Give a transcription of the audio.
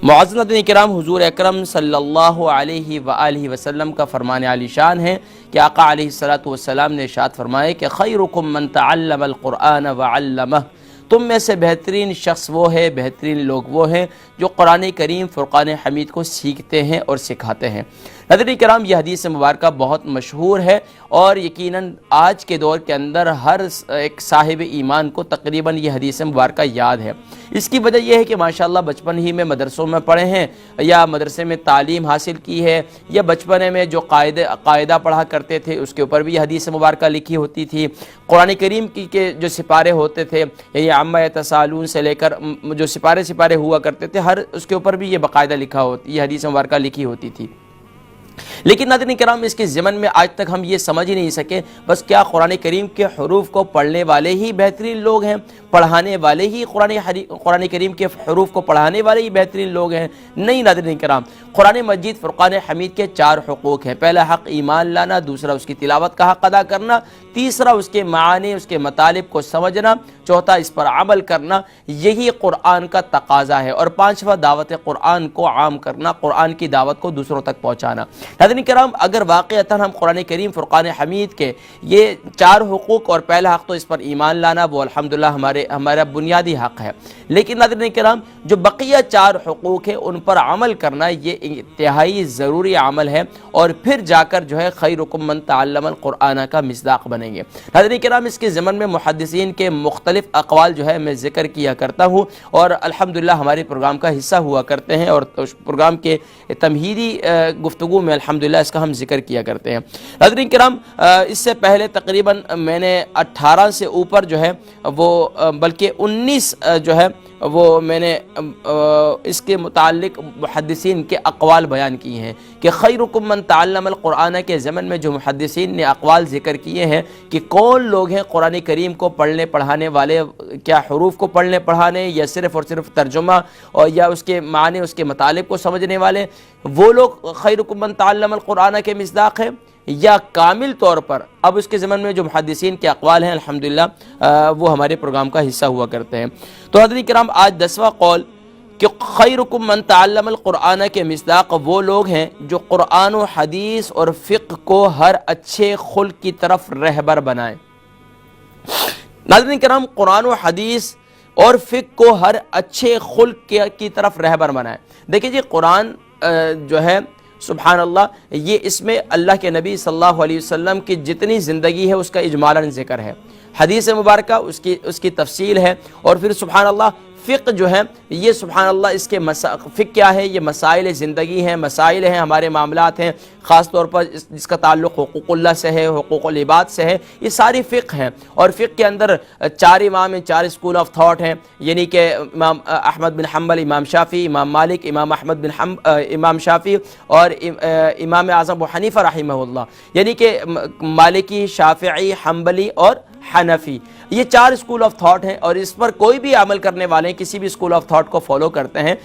معزز ناظرین کرام، حضور اکرم صلی اللہ علیہ وآلہ وسلم کا فرمان عالی شان ہے کہ آقا علیہ السلام نے ارشاد فرمائے کہ خیرکم من تعلم القرآن وعلمہ، تم میں سے بہترین شخص وہ ہے، بہترین لوگ وہ ہیں جو قرآن کریم فرقان حمید کو سیکھتے ہیں اور سکھاتے ہیں۔ ناظرین کرام، یہ حدیث مبارکہ بہت مشہور ہے اور یقیناً آج کے دور کے اندر ہر ایک صاحب ایمان کو تقریباً یہ حدیث مبارکہ یاد ہے۔ اس کی وجہ یہ ہے کہ ماشاءاللہ بچپن ہی میں مدرسوں میں پڑھے ہیں یا مدرسے میں تعلیم حاصل کی ہے، یا بچپنے میں جو قاعدہ پڑھا کرتے تھے اس کے اوپر بھی یہ حدیث مبارکہ لکھی ہوتی تھی۔ قرآن کریم کی کے جو سپارے ہوتے تھے، یعنی عما یتساءلون سے لے کر جو سپارے ہوا کرتے تھے، ہر اس کے اوپر بھی یہ باقاعدہ یہ حدیث مبارکہ لکھی ہوتی تھی۔ لیکن ناظرین کرام، اس کے ضمن میں آج تک ہم یہ سمجھ ہی نہیں سکے بس کیا قرآن کریم کے حروف کو پڑھنے والے ہی بہترین لوگ ہیں، پڑھانے والے ہی قرآن کریم کے حروف کو پڑھانے والے ہی بہترین لوگ ہیں؟ نہیں ناظرین کرام، قرآن مجید فرقان حمید کے 4 حقوق ہیں۔ پہلا حق ایمان لانا، دوسرا اس کی تلاوت کا حق ادا کرنا، تیسرا اس کے معانی، اس کے مطالب کو سمجھنا، چوتھا اس پر عمل کرنا، یہی قرآن کا تقاضا ہے، اور 5واں دعوت قرآن کو عام کرنا، قرآن کی دعوت کو دوسروں تک پہنچانا۔ ناظرین کرام، اگر واقعتاً ہم قرآن کریم فرقان حمید کے یہ 4 حقوق، اور پہلا حق تو اس پر ایمان لانا، وہ الحمدللہ ہمارا بنیادی حق ہے، لیکن ناظرین کرام جو بقیہ 4 حقوق ہیں ان پر عمل کرنا یہ انتہائی ضروری عمل ہے، اور پھر جا کر جو ہے خیرکم من تعلم القرآن کا مصداق بنیں گے۔ ناظرین کرام، اس کے ضمن میں محدثین کے مختلف اقوال جو ہے میں ذکر کیا کرتا ہوں، اور الحمدللہ ہمارے پروگرام کا حصہ ہوا کرتے ہیں، اور پروگرام کے تمہیدی گفتگو میں الحمدللہ اس کا ہم ذکر کیا کرتے ہیں۔ ناظرین کرام، اس سے پہلے تقریباً میں نے 18 سے اوپر جو ہے وہ بلکہ 19 جو ہے وہ میں نے اس کے متعلق محدثین کے اقوال بیان کیے ہیں کہ خیرکم من تعلم القرآن کے ضمن میں جو محدثین نے اقوال ذکر کیے ہیں کہ کون لوگ ہیں قرآن کریم کو پڑھنے پڑھانے والے، کیا حروف کو پڑھنے پڑھانے، یا صرف اور صرف ترجمہ، اور یا اس کے معنی، اس کے مطالب کو سمجھنے والے، وہ لوگ خیرکم من تعلم القرآن کے مصداق ہیں، یا کامل طور پر اب اس کے ضمن میں جو محدثین کے اقوال ہیں الحمدللہ وہ ہمارے پروگرام کا حصہ ہوا کرتے ہیں۔ تو حضرات کرام، آج 10واں قول کہ خیرکم من تعلم القرآن کے مصداق وہ لوگ ہیں جو قرآن و حدیث اور فقہ کو ہر اچھے خلق کی طرف رہبر بنائیں۔ ناظرین کرام، قرآن و حدیث اور فقہ کو ہر اچھے خلق کی طرف رہبر بنائیں۔ دیکھیں جی، قرآن جو ہے سبحان اللہ، یہ اس میں اللہ کے نبی صلی اللہ علیہ وسلم کی جتنی زندگی ہے اس کا اجمالاً ذکر ہے، حدیث مبارکہ اس کی تفصیل ہے، اور پھر سبحان اللہ فقہ جو ہے یہ سبحان اللہ اس کے فقہ کیا ہے، یہ مسائل زندگی ہیں، مسائل ہیں، ہمارے معاملات ہیں، خاص طور پر جس کا تعلق حقوق اللہ سے ہے، حقوق العباد سے ہے، یہ ساری فقہ ہیں۔ اور فقہ کے اندر 4 امام ہیں، 4 اسکول آف تھاٹ ہیں، یعنی کہ امام احمد بن حنبل، امام شافعی، امام مالک، امام احمد بن امام شافعی، اور امام اعظم ابو حنیفہ رحمہ اللہ، یعنی کہ مالکی، شافعی، حنبلی اور حنفی، یہ 4 اسکول آف تھاٹ ہیں، اور اس پر کوئی بھی عمل کرنے والے کسی بھی اسکول آف تھاٹ کو فالو کرتے ہیں